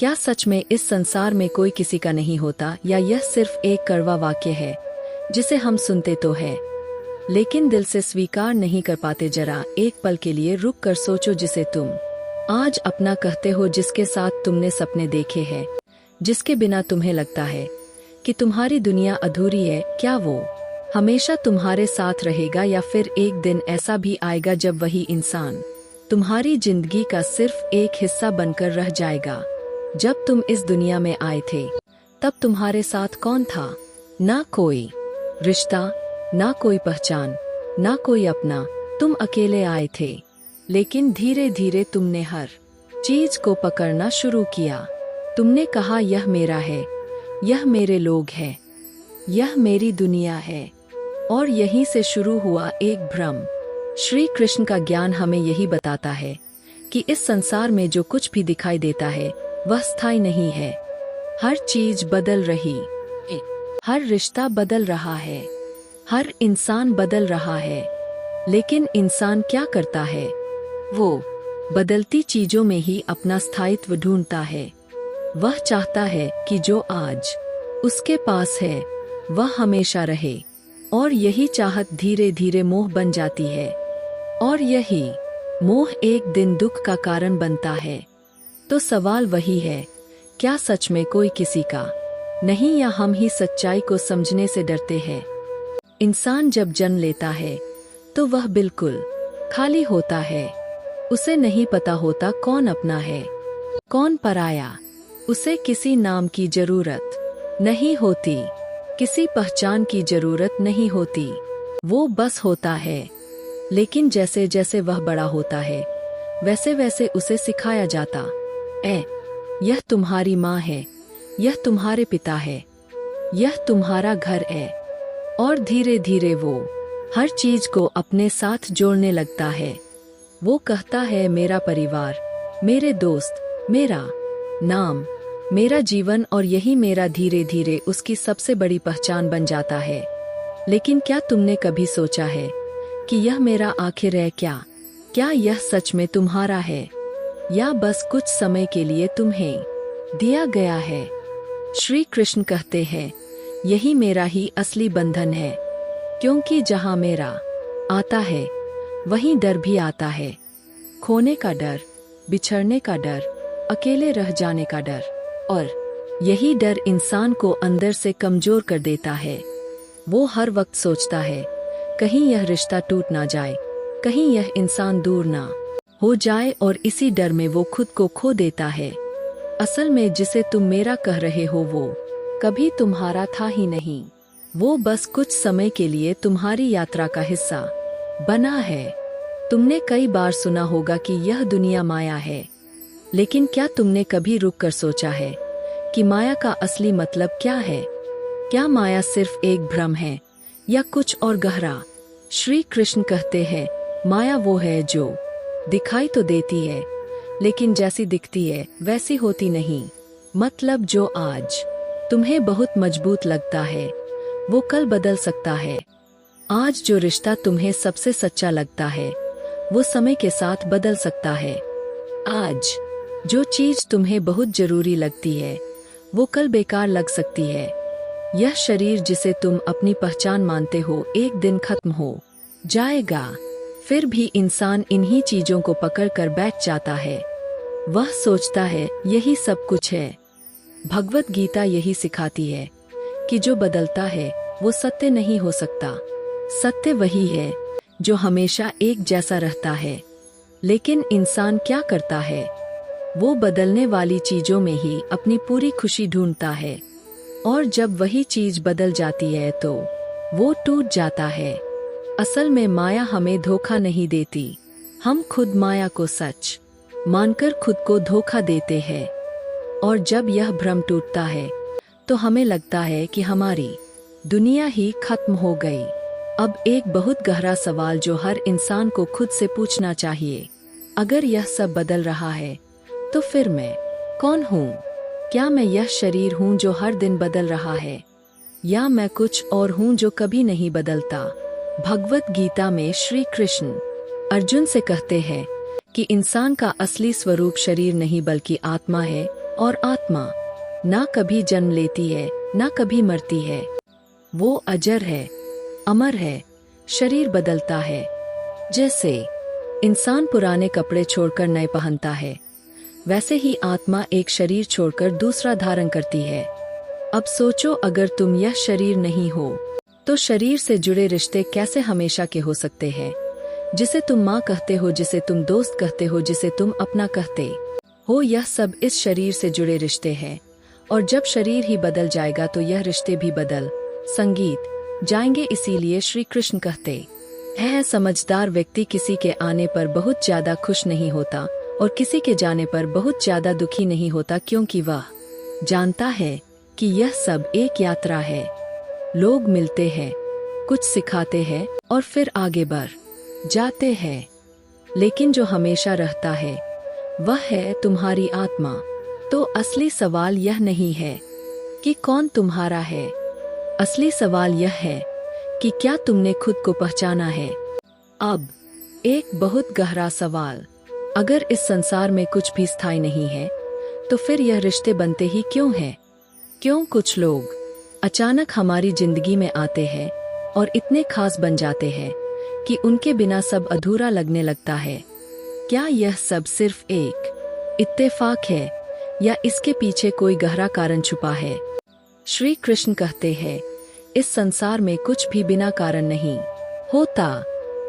क्या सच में इस संसार में कोई किसी का नहीं होता, या यह सिर्फ एक कड़वा वाक्य है जिसे हम सुनते तो है लेकिन दिल से स्वीकार नहीं कर पाते। जरा एक पल के लिए रुक कर सोचो, जिसे तुम आज अपना कहते हो, जिसके साथ तुमने सपने देखे हैं, जिसके बिना तुम्हें लगता है कि तुम्हारी दुनिया अधूरी है, क्या वो हमेशा तुम्हारे साथ रहेगा, या फिर एक दिन ऐसा भी आएगा जब वही इंसान तुम्हारी जिंदगी का सिर्फ एक हिस्सा बनकर रह जाएगा। जब तुम इस दुनिया में आए थे तब तुम्हारे साथ कौन था? ना कोई रिश्ता, ना कोई पहचान, ना कोई अपना। तुम अकेले आए थे, लेकिन धीरे धीरे तुमने हर चीज को पकड़ना शुरू किया। तुमने कहा, यह मेरा है, यह मेरे लोग हैं, यह मेरी दुनिया है। और यहीं से शुरू हुआ एक भ्रम। श्री कृष्ण का ज्ञान हमें यही बताता है कि इस संसार में जो कुछ भी दिखाई देता है वह स्थायी नहीं है। हर चीज बदल रही है, हर रिश्ता बदल रहा है, हर इंसान बदल रहा है। लेकिन इंसान क्या करता है? वो बदलती चीजों में ही अपना स्थायित्व ढूंढता है। वह चाहता है कि जो आज उसके पास है वह हमेशा रहे, और यही चाहत धीरे धीरे मोह बन जाती है, और यही मोह एक दिन दुख का कारण बनता है। तो सवाल वही है, क्या सच में कोई किसी का नहीं, या हम ही सच्चाई को समझने से डरते हैं? इंसान जब जन्म लेता है तो वह बिल्कुल खाली होता है। उसे नहीं पता होता कौन अपना है, कौन पराया। उसे किसी नाम की जरूरत नहीं होती, किसी पहचान की जरूरत नहीं होती। वो बस होता है। लेकिन जैसे जैसे वह बड़ा होता है वैसे वैसे उसे सिखाया जाता, यह तुम्हारी माँ है, यह तुम्हारे पिता है, यह तुम्हारा घर है। और धीरे धीरे वो हर चीज को अपने साथ जोड़ने लगता है। वो कहता है, मेरा परिवार, मेरे दोस्त, मेरा नाम, मेरा जीवन, और यही मेरा धीरे धीरे उसकी सबसे बड़ी पहचान बन जाता है। लेकिन क्या तुमने कभी सोचा है कि यह मेरा आखिर है क्या? क्या यह सच में तुम्हारा है, या बस कुछ समय के लिए तुम्हें दिया गया है? श्री कृष्ण कहते हैं, यही मेरा ही असली बंधन है, क्योंकि जहाँ मेरा आता है वहीं डर भी आता है। खोने का डर, बिछड़ने का डर, अकेले रह जाने का डर। और यही डर इंसान को अंदर से कमजोर कर देता है। वो हर वक्त सोचता है, कहीं यह रिश्ता टूट ना जाए, कहीं यह इंसान दूर ना हो जाए, और इसी डर में वो खुद को खो देता है। असल में जिसे तुम मेरा कह रहे हो वो कभी तुम्हारा था ही नहीं। वो बस कुछ समय के लिए तुम्हारी यात्रा का हिस्सा बना है। तुमने कई बार सुना होगा कि यह दुनिया माया है, लेकिन क्या तुमने कभी रुक कर सोचा है कि माया का असली मतलब क्या है? क्या माया सिर्फ एक भ्रम है, या कुछ और गहरा? श्री कृष्ण कहते हैं, माया वो है जो दिखाई तो देती है, लेकिन जैसी दिखती है वैसी होती नहीं। मतलब जो आज तुम्हें बहुत मजबूत लगता है वो कल बदल सकता है। आज जो रिश्ता तुम्हें सबसे सच्चा लगता है वो समय के साथ बदल सकता है। आज जो चीज तुम्हें बहुत जरूरी लगती है वो कल बेकार लग सकती है। यह शरीर जिसे तुम अपनी पहचान मानते हो एक दिन खत्म हो जाएगा। फिर भी इंसान इन्हीं चीजों को पकड़ कर बैठ जाता है। वह सोचता है यही सब कुछ है। भगवत गीता यही सिखाती है कि जो बदलता है वो सत्य नहीं हो सकता। सत्य वही है जो हमेशा एक जैसा रहता है। लेकिन इंसान क्या करता है? वो बदलने वाली चीजों में ही अपनी पूरी खुशी ढूंढता है, और जब वही चीज बदल जाती है तो वो टूट जाता है। असल में माया हमें धोखा नहीं देती, हम खुद माया को सच मानकर खुद को धोखा देते हैं। और जब यह भ्रम टूटता है तो हमें लगता है कि हमारी दुनिया ही खत्म हो गई। अब एक बहुत गहरा सवाल जो हर इंसान को खुद से पूछना चाहिए, अगर यह सब बदल रहा है तो फिर मैं कौन हूँ? क्या मैं यह शरीर हूँ जो हर दिन बदल रहा है, या मैं कुछ और हूँ जो कभी नहीं बदलता? भगवत गीता में श्री कृष्ण अर्जुन से कहते हैं कि इंसान का असली स्वरूप शरीर नहीं बल्कि आत्मा है, और आत्मा ना कभी जन्म लेती है ना कभी मरती है। वो अजर है, अमर है, शरीर बदलता है। जैसे इंसान पुराने कपड़े छोड़कर नए पहनता है, वैसे ही आत्मा एक शरीर छोड़कर दूसरा धारण करती है। अब सोचो, अगर तुम यह शरीर नहीं हो तो शरीर से जुड़े रिश्ते कैसे हमेशा के हो सकते हैं? जिसे तुम माँ कहते हो, जिसे तुम दोस्त कहते हो, जिसे तुम अपना कहते हो, यह सब इस शरीर से जुड़े रिश्ते हैं। और जब शरीर ही बदल जाएगा तो यह रिश्ते भी बदल संगीत जाएंगे। इसीलिए श्री कृष्ण कहते हैं, समझदार व्यक्ति किसी के आने पर बहुत ज्यादा खुश नहीं होता और किसी के जाने पर बहुत ज्यादा दुखी नहीं होता, क्योंकि वह जानता है कि यह सब एक यात्रा है। लोग मिलते हैं, कुछ सिखाते हैं और फिर आगे बढ़ जाते हैं, लेकिन जो हमेशा रहता है वह है तुम्हारी आत्मा। तो असली सवाल यह नहीं है कि कौन तुम्हारा है, असली सवाल यह है कि क्या तुमने खुद को पहचाना है। अब एक बहुत गहरा सवाल, अगर इस संसार में कुछ भी स्थायी नहीं है तो फिर यह रिश्ते बनते ही क्यों हैं? क्यों कुछ लोग अचानक हमारी जिंदगी में आते हैं और इतने खास बन जाते हैं कि उनके बिना सब अधूरा लगने लगता है? क्या यह सब सिर्फ एक इत्तेफाक है या इसके पीछे कोई गहरा कारण छुपा है? श्री कृष्ण कहते हैं, इस संसार में कुछ भी बिना कारण नहीं होता।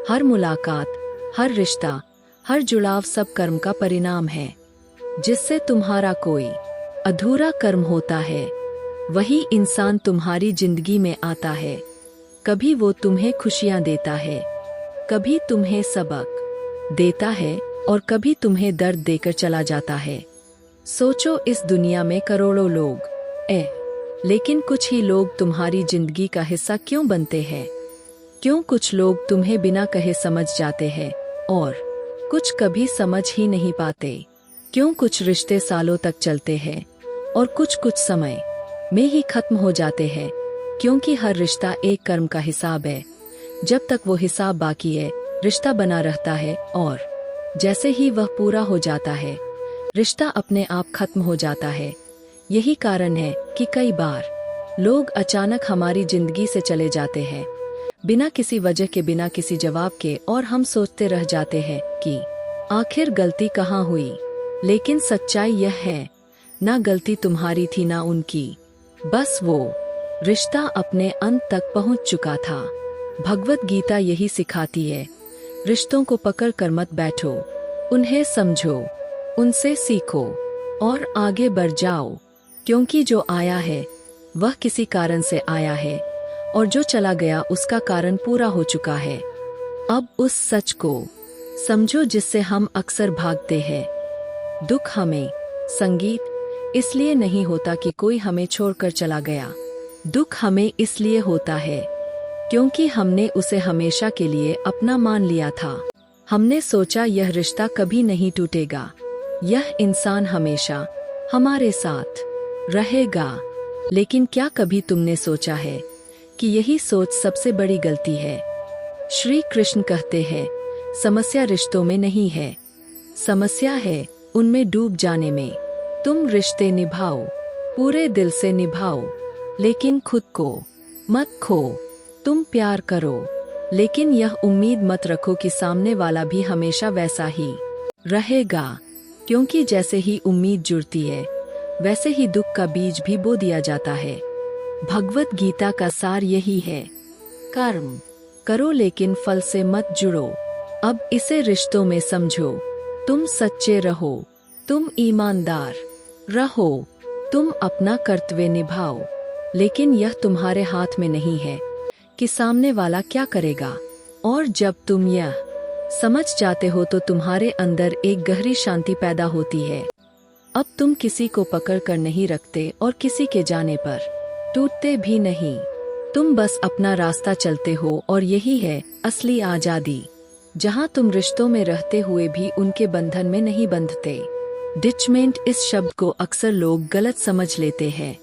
हर मुलाकात, हर रिश्ता, हर जुड़ाव सब कर्म का परिणाम है। जिससे तुम्हारा कोई अधूरा कर्म होता है, वही इंसान तुम्हारी जिंदगी में आता है। कभी वो तुम्हें खुशियां देता है, कभी तुम्हें सबक देता है और कभी तुम्हें दर्द देकर चला जाता है। सोचो, इस दुनिया में करोड़ों लोग लेकिन कुछ ही लोग तुम्हारी जिंदगी का हिस्सा क्यों बनते हैं? क्यों कुछ लोग तुम्हें बिना कहे समझ जाते हैं और कुछ कभी समझ ही नहीं पाते? क्यों कुछ रिश्ते सालों तक चलते हैं और कुछ समय में ही खत्म हो जाते हैं? क्योंकि हर रिश्ता एक कर्म का हिसाब है। जब तक वो हिसाब बाकी है, रिश्ता बना रहता है, और जैसे ही वह पूरा हो जाता है, रिश्ता अपने आप खत्म हो जाता है। यही कारण है कि कई बार लोग अचानक हमारी जिंदगी से चले जाते हैं, बिना किसी वजह के, बिना किसी जवाब के, और हम सोचते रह जाते हैं कि आखिर गलती कहाँ हुई। लेकिन सच्चाई यह है, ना गलती तुम्हारी थी ना उनकी, बस वो रिश्ता अपने अंत तक पहुंच चुका था। भगवत गीता यही सिखाती है, रिश्तों को पकड़ कर मत बैठो, उन्हें समझो, उनसे सीखो और आगे बढ़ जाओ। क्योंकि जो आया है वह किसी कारण से आया है, और जो चला गया उसका कारण पूरा हो चुका है। अब उस सच को समझो जिससे हम अक्सर भागते हैं। दुख हमें संगीत इसलिए नहीं होता कि कोई हमें छोड़कर चला गया। दुख हमें इसलिए होता है क्योंकि हमने उसे हमेशा के लिए अपना मान लिया था। हमने सोचा यह रिश्ता कभी नहीं टूटेगा, यह इंसान हमेशा हमारे साथ रहेगा। लेकिन क्या कभी तुमने सोचा है कि यही सोच सबसे बड़ी गलती है? श्री कृष्ण कहते हैं, समस्या रिश्तों में नहीं है, समस्या है उनमें डूब जाने में। तुम रिश्ते निभाओ, पूरे दिल से निभाओ, लेकिन खुद को मत खो। तुम प्यार करो, लेकिन यह उम्मीद मत रखो कि सामने वाला भी हमेशा वैसा ही रहेगा, क्योंकि जैसे ही उम्मीद जुड़ती है वैसे ही दुख का बीज भी बो दिया जाता है। भगवत गीता का सार यही है, कर्म करो लेकिन फल से मत जुड़ो। अब इसे रिश्तों में समझो, तुम सच्चे रहो, तुम ईमानदार रहो, तुम अपना कर्तव्य निभाओ, लेकिन यह तुम्हारे हाथ में नहीं है कि सामने वाला क्या करेगा। और जब तुम यह समझ जाते हो तो तुम्हारे अंदर एक गहरी शांति पैदा होती है। अब तुम किसी को पकड़ कर नहीं रखते और किसी के जाने पर टूटते भी नहीं। तुम बस अपना रास्ता चलते हो, और यही है असली आजादी, जहां तुम रिश्तों में रहते हुए भी उनके बंधन में नहीं बंधते। डिटैचमेंट इस शब्द को अक्सर लोग गलत समझ लेते हैं।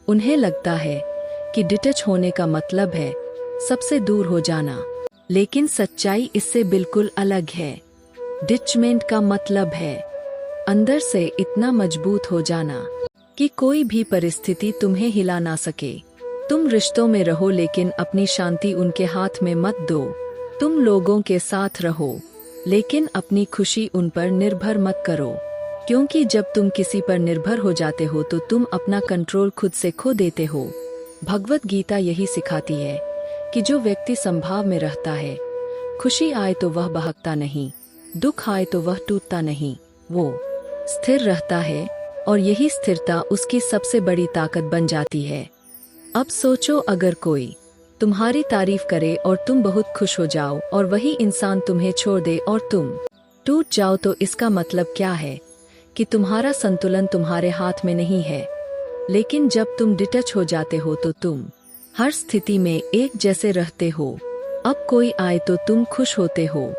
उन्हें लगता है कि डिटैच होने का मतलब है सबसे दूर हो जाना, लेकिन सच्चाई इससे बिल्कुल अलग है। डिटैचमेंट का मतलब है अंदर से इतना मजबूत हो जाना कि कोई भी परिस्थिति तुम्हें हिला ना सके। तुम रिश्तों में रहो लेकिन अपनी शांति उनके हाथ में मत दो। तुम लोगों के साथ रहो लेकिन अपनी खुशी उन पर निर्भर मत करो, क्योंकि जब तुम किसी पर निर्भर हो जाते हो तो तुम अपना कंट्रोल खुद से खो देते हो। भगवत गीता यही सिखाती है कि जो व्यक्ति संभाव में रहता है, खुशी आए तो वह बहकता नहीं, दुख आए तो वह टूटता नहीं, वो स्थिर रहता है और यही स्थिरता उसकी सबसे बड़ी ताकत बन जाती है। अब सोचो, अगर कोई तुम्हारी तारीफ करे और तुम बहुत खुश हो जाओ और वही इंसान तुम्हें छोड़ दे और तुम टूट जाओ, तो इसका मतलब क्या है कि तुम्हारा संतुलन तुम्हारे हाथ में नहीं है। लेकिन जब तुम डिटच हो जाते हो तो तुम हर स्थिति में एक जैसे रहते हो। अब कोई आए तो तुम खुश होते हो,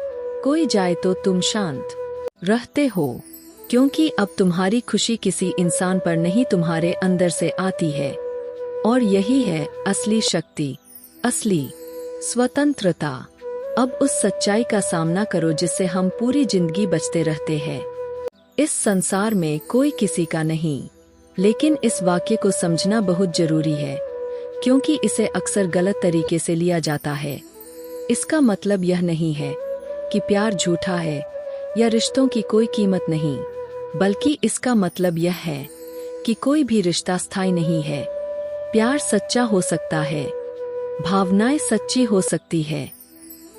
कोई जाए तो तुम शांत रहते हो, क्योंकि अब तुम्हारी खुशी किसी इंसान पर नहीं, तुम्हारे अंदर से आती है। और यही है असली शक्ति, असली स्वतंत्रता। अब उस सच्चाई का सामना करो जिससे हम पूरी जिंदगी बचते रहते हैं। इस संसार में कोई किसी का नहीं, लेकिन इस वाक्य को समझना बहुत जरूरी है, क्योंकि इसे अक्सर गलत तरीके से लिया जाता है। इसका मतलब यह नहीं है कि प्यार झूठा है या रिश्तों की कोई कीमत नहीं, बल्कि इसका मतलब यह है कि कोई भी रिश्ता स्थायी नहीं है। प्यार सच्चा हो सकता है, भावनाएं सच्ची हो सकती है,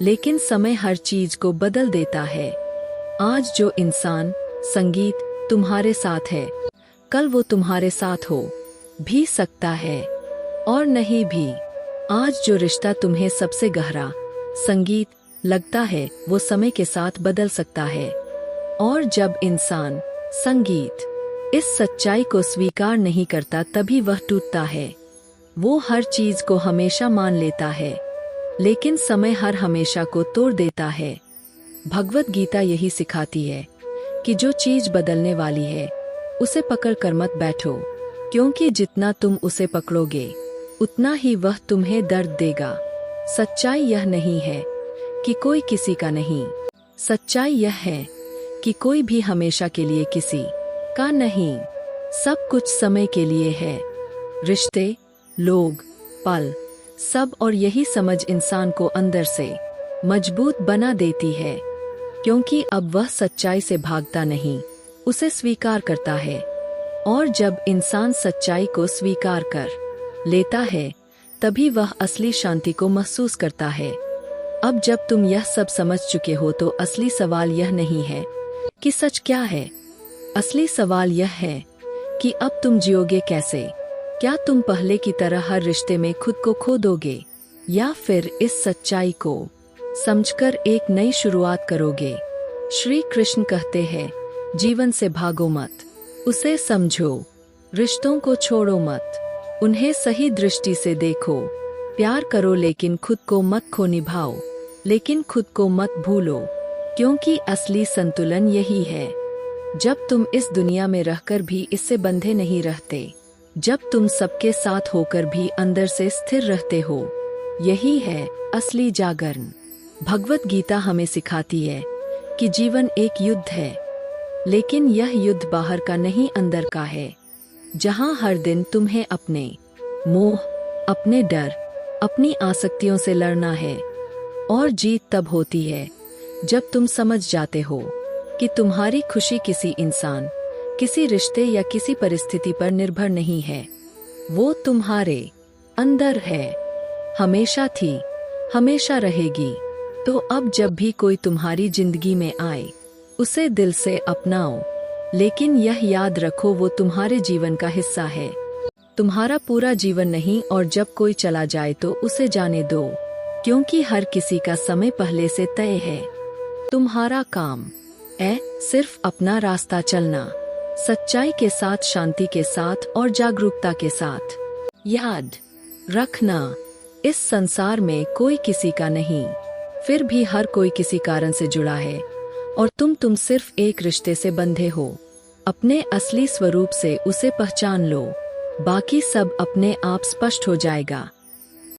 लेकिन समय हर चीज को बदल देता है। आज जो इंसान, संगीत तुम्हारे साथ है, कल वो तुम्हारे साथ हो भी सकता है और नहीं भी। आज जो रिश्ता तुम्हें सबसे गहरा, संगीत लगता है, वो समय के साथ बदल सकता है। और जब इंसान, संगीत इस सच्चाई को स्वीकार नहीं करता, तभी वह टूटता है। वो हर चीज को हमेशा मान लेता है, लेकिन समय हर हमेशा को तोड़ देता है। भगवत गीता यही सिखाती है कि जो चीज बदलने वाली है उसे पकड़ कर मत बैठो, क्योंकि जितना तुम उसे पकड़ोगे उतना ही वह तुम्हें दर्द देगा। सच्चाई यह नहीं है कि कोई किसी का नहीं, सच्चाई यह है कि कोई भी हमेशा के लिए किसी का नहीं। सब कुछ समय के लिए है, रिश्ते, लोग, पल, सब। और यही समझ इंसान को अंदर से मजबूत बना देती है, क्योंकि अब वह सच्चाई से भागता नहीं, उसे स्वीकार करता है। और जब इंसान सच्चाई को स्वीकार कर लेता है, तभी वह असली शांति को महसूस करता है। अब जब तुम यह सब समझ चुके हो, तो असली सवाल यह नहीं है कि सच क्या है। असली सवाल यह है कि अब तुम जियोगे कैसे। क्या तुम पहले की तरह हर रिश्ते में खुद को खो दोगे, या फिर इस सच्चाई को समझकर एक नई शुरुआत करोगे। श्री कृष्ण कहते हैं, जीवन से भागो मत, उसे समझो। रिश्तों को छोड़ो मत, उन्हें सही दृष्टि से देखो। प्यार करो लेकिन खुद को मत खो, निभाओ लेकिन खुद को मत भूलो, क्योंकि असली संतुलन यही है। जब तुम इस दुनिया में रहकर भी इससे बंधे नहीं रहते, जब तुम सबके साथ होकर भी अंदर से स्थिर रहते हो, यही है असली जागरण। भगवत गीता हमें सिखाती है कि जीवन एक युद्ध है, लेकिन यह युद्ध बाहर का नहीं, अंदर का है, जहां हर दिन तुम्हें अपने मोह, अपने डर, अपनी आसक्तियों से लड़ना है। और जीत तब होती है जब तुम समझ जाते हो कि तुम्हारी खुशी किसी इंसान, किसी रिश्ते या किसी परिस्थिति पर निर्भर नहीं है, वो तुम्हारे अंदर है, हमेशा थी, हमेशा रहेगी। तो अब जब भी कोई तुम्हारी जिंदगी में आए, उसे दिल से अपनाओ, लेकिन यह याद रखो वो तुम्हारे जीवन का हिस्सा है, तुम्हारा पूरा जीवन नहीं। और जब कोई चला जाए तो उसे जाने दो, क्योंकि हर किसी का समय पहले से तय है। तुम्हारा काम है सिर्फ अपना रास्ता चलना, सच्चाई के साथ, शांति के साथ और जागरूकता के साथ। याद रखना, इस संसार में कोई किसी का नहीं, फिर भी हर कोई किसी कारण से जुड़ा है, और तुम सिर्फ एक रिश्ते से बंधे हो। अपने असली स्वरूप से उसे पहचान लो, बाकी सब अपने आप स्पष्ट हो जाएगा।